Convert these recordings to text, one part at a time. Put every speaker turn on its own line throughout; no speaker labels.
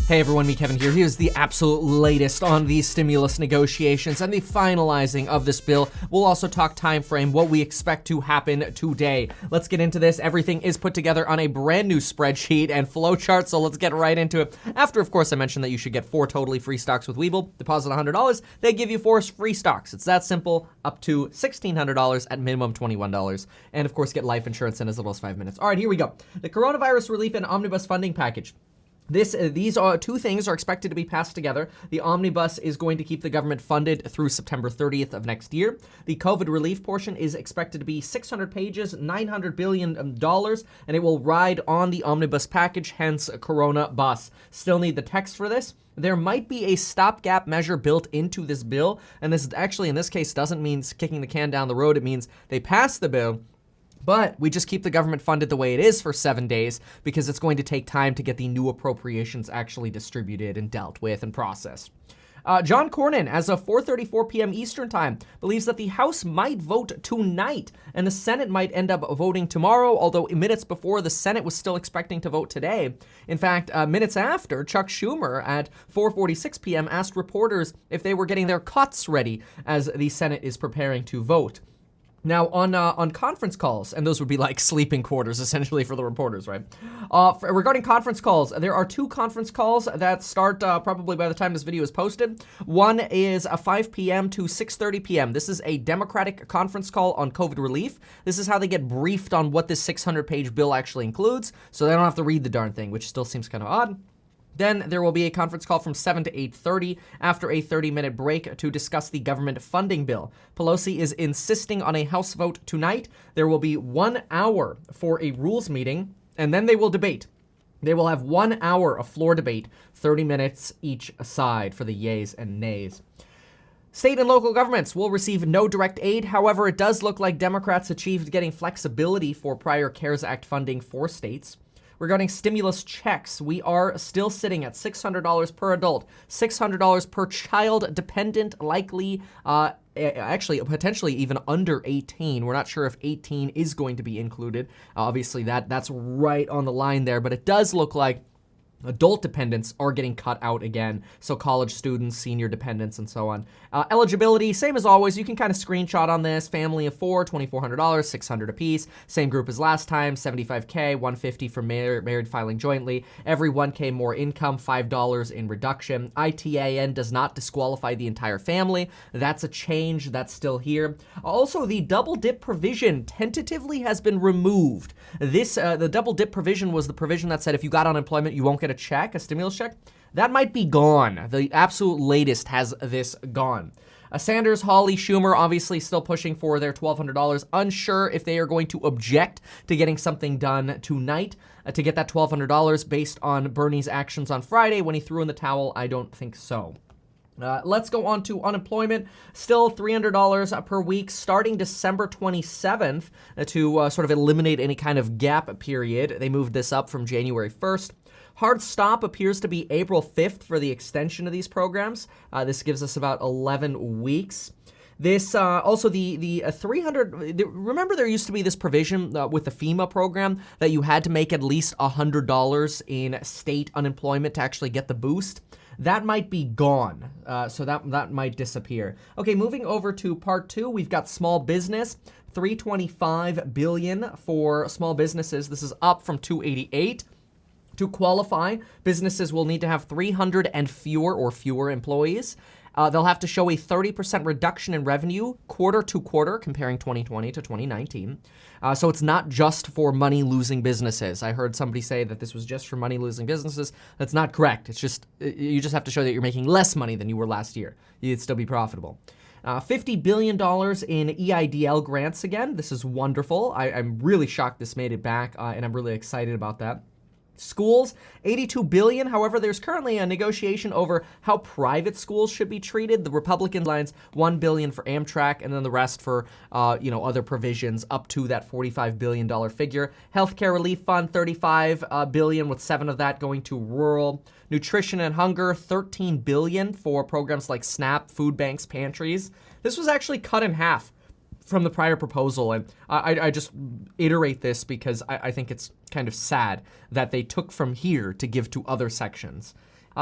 Hey everyone, me Kevin here. Here's the absolute latest on the stimulus negotiations and the finalizing of this bill. We'll also talk time frame, what we expect to happen today. Let's get into this. Everything is put together on a brand new spreadsheet and flowchart, so let's get right into it. After, of course, I mentioned that you should get 4 totally free stocks with Webull. Deposit $100, they give you 4 free stocks. It's that simple, up to $1,600 at minimum $21. And of course, get life insurance in as little as 5 minutes. All right, here we go. The coronavirus relief and omnibus funding package. These are two things are expected to be passed together. The omnibus is going to keep the government funded through September 30th of next year. The COVID relief portion is expected to be 600 pages, $900 billion, and it will ride on the omnibus package, hence Corona Bus. Still need the text for this. There might be a stopgap measure built into this bill, and this actually, in this case, doesn't mean kicking the can down the road. It means they pass the bill, but we just keep the government funded the way it is for 7 days because it's going to take time to get the new appropriations actually distributed and dealt with and processed. John Cornyn, as of 4:34 p.m. Eastern Time, believes that the House might vote tonight and the Senate might end up voting tomorrow, although minutes before, the Senate was still expecting to vote today. In fact, minutes after, Chuck Schumer at 4:46 p.m. asked reporters if they were getting their cuts ready as the Senate is preparing to vote. Now, on conference calls, and those would be like sleeping quarters, essentially, for the reporters, right? Regarding conference calls, there are 2 conference calls that start probably by the time this video is posted. One is 5 p.m. to 6:30 p.m. This is a Democratic conference call on COVID relief. This is how they get briefed on what this 600-page bill actually includes, so they don't have to read the darn thing, which still seems kind of odd. Then there will be a conference call from 7 to 8:30 after a 30-minute break to discuss the government funding bill. Pelosi is insisting on a House vote tonight. There will be 1 hour for a rules meeting, and then they will debate. They will have 1 hour of floor debate, 30 minutes each side for the yays and nays. State and local governments will receive no direct aid. However, it does look like Democrats achieved getting flexibility for prior CARES Act funding for states. Regarding stimulus checks, we are still sitting at $600 per adult, $600 per child dependent, likely, actually, potentially even under 18. We're not sure if 18 is going to be included. Obviously, that's right on the line there, but it does look like adult dependents are getting cut out again, so college students, senior dependents, and so on. Eligibility, same as always. You can kind of screenshot on this. Family of 4, $2,400, $600 apiece. Same group as last time, $75K, $150 for married filing jointly. Every $1K more income, $5 in reduction. iTIN does not disqualify the entire family. That's a change. That's still here. Also, the double dip provision tentatively has been removed. The double dip provision was the provision that said if you got unemployment, you won't get a stimulus check. That might be gone. The absolute latest has this gone. Sanders, Hawley, Schumer obviously still pushing for their $1,200. Unsure if they are going to object to getting something done tonight to get that $1,200 based on Bernie's actions on Friday when he threw in the towel. I don't think so. Let's go on to unemployment. Still $300 per week starting December 27th to sort of eliminate any kind of gap period. They moved this up from January 1st. Hard stop appears to be April 5th for the extension of these programs. This gives us about 11 weeks. This also the 300. Remember, there used to be this provision with the FEMA program that you had to make at least $100 in state unemployment to actually get the boost. That might be gone, so that might disappear. Okay, moving over to part 2, we've got small business. $325 billion for small businesses. This is up from $288. To qualify, businesses will need to have 300 and fewer employees. They'll have to show a 30% reduction in revenue quarter to quarter, comparing 2020 to 2019. So it's not just for money-losing businesses. I heard somebody say that this was just for money-losing businesses. That's not correct. It's just, you just have to show that you're making less money than you were last year. You'd still be profitable. $50 billion in EIDL grants again. This is wonderful. I'm really shocked this made it back, and I'm really excited about that. Schools, $82 billion. However, there's currently a negotiation over how private schools should be treated. The Republican lines, $1 billion for Amtrak, and then the rest for, other provisions up to that $45 billion figure. Healthcare Relief Fund, $35 billion, with 7 of that going to rural. Nutrition and Hunger, $13 billion for programs like SNAP, food banks, pantries. This was actually cut in half from the prior proposal, and I just iterate this because I think it's kind of sad that they took from here to give to other sections.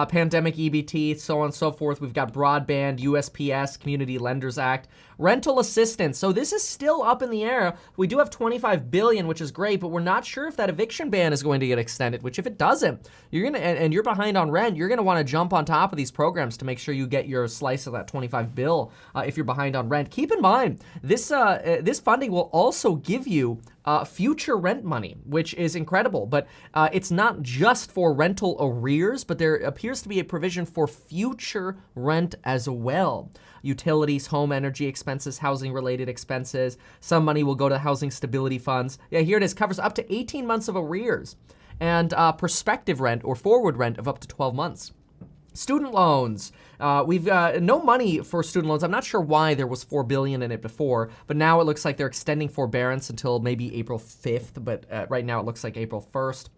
pandemic EBT, so on and so forth. We've got broadband, USPS, Community Lenders Act, rental assistance. So this is still up in the air. We do have $25 billion, which is great, but we're not sure if that eviction ban is going to get extended, which if it doesn't, you're gonna, and you're behind on rent, you're gonna wanna jump on top of these programs to make sure you get your slice of that $25 billion if you're behind on rent. Keep in mind, this funding will also give you future rent money, which is incredible, but it's not just for rental arrears, but there appears to be a provision for future rent as well. Utilities, home energy expenses, housing-related expenses. Some money will go to housing stability funds. Yeah, here it is, covers up to 18 months of arrears, and prospective rent or forward rent of up to 12 months. Student loans. We've no money for student loans. I'm not sure why there was $4 billion in it before, but now it looks like they're extending forbearance until maybe April 5th, but right now it looks like April 1st.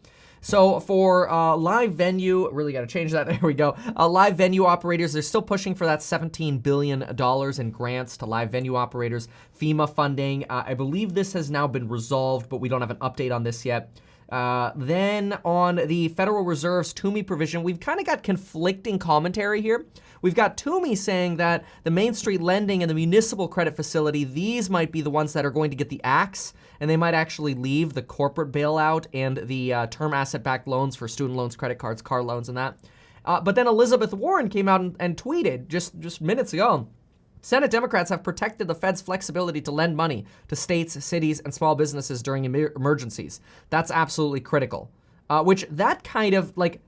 So for live venue, really got to change that. There we go. Live venue operators, they're still pushing for that $17 billion in grants to live venue operators. FEMA funding, I believe this has now been resolved, but we don't have an update on this yet. Then on the Federal Reserve's Toomey provision, we've kind of got conflicting commentary here. We've got Toomey saying that the Main Street lending and the municipal credit facility, these might be the ones that are going to get the axe, and they might actually leave the corporate bailout and the term asset-backed loans for student loans, credit cards, car loans, and that. But then Elizabeth Warren came out and tweeted just minutes ago, Senate Democrats have protected the Fed's flexibility to lend money to states, cities, and small businesses during emergencies. That's absolutely critical. Which that kind of, like,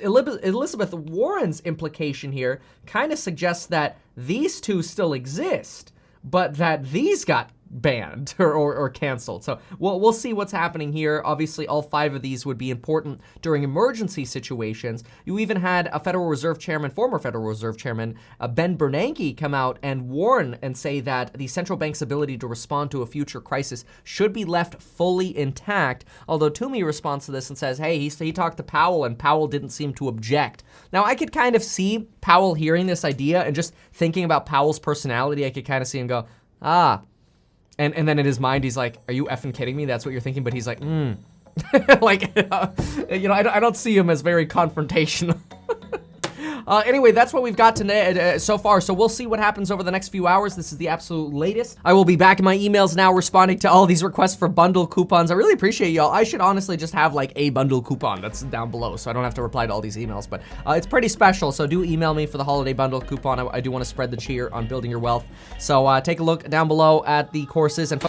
Elizabeth Warren's implication here kind of suggests that these two still exist, but that these got banned or canceled. So we'll see what's happening here. Obviously, all 5 of these would be important during emergency situations. You even had a Federal Reserve Chairman, former Federal Reserve Chairman, Ben Bernanke, come out and warn and say that the central bank's ability to respond to a future crisis should be left fully intact. Although Toomey responds to this and says, hey, he talked to Powell and Powell didn't seem to object. Now, I could kind of see Powell hearing this idea and just thinking about Powell's personality. I could kind of see him go, And then in his mind, he's like, are you effing kidding me? That's what you're thinking. But he's like, like, I don't see him as very confrontational. Anyway, that's what we've got today so far. So we'll see what happens over the next few hours. This is the absolute latest. I will be back in my emails now responding to all these requests for bundle coupons. I really appreciate y'all. I should honestly just have like a bundle coupon that's down below so I don't have to reply to all these emails. But it's pretty special. So do email me for the holiday bundle coupon. I do want to spread the cheer on building your wealth. So take a look down below at the courses and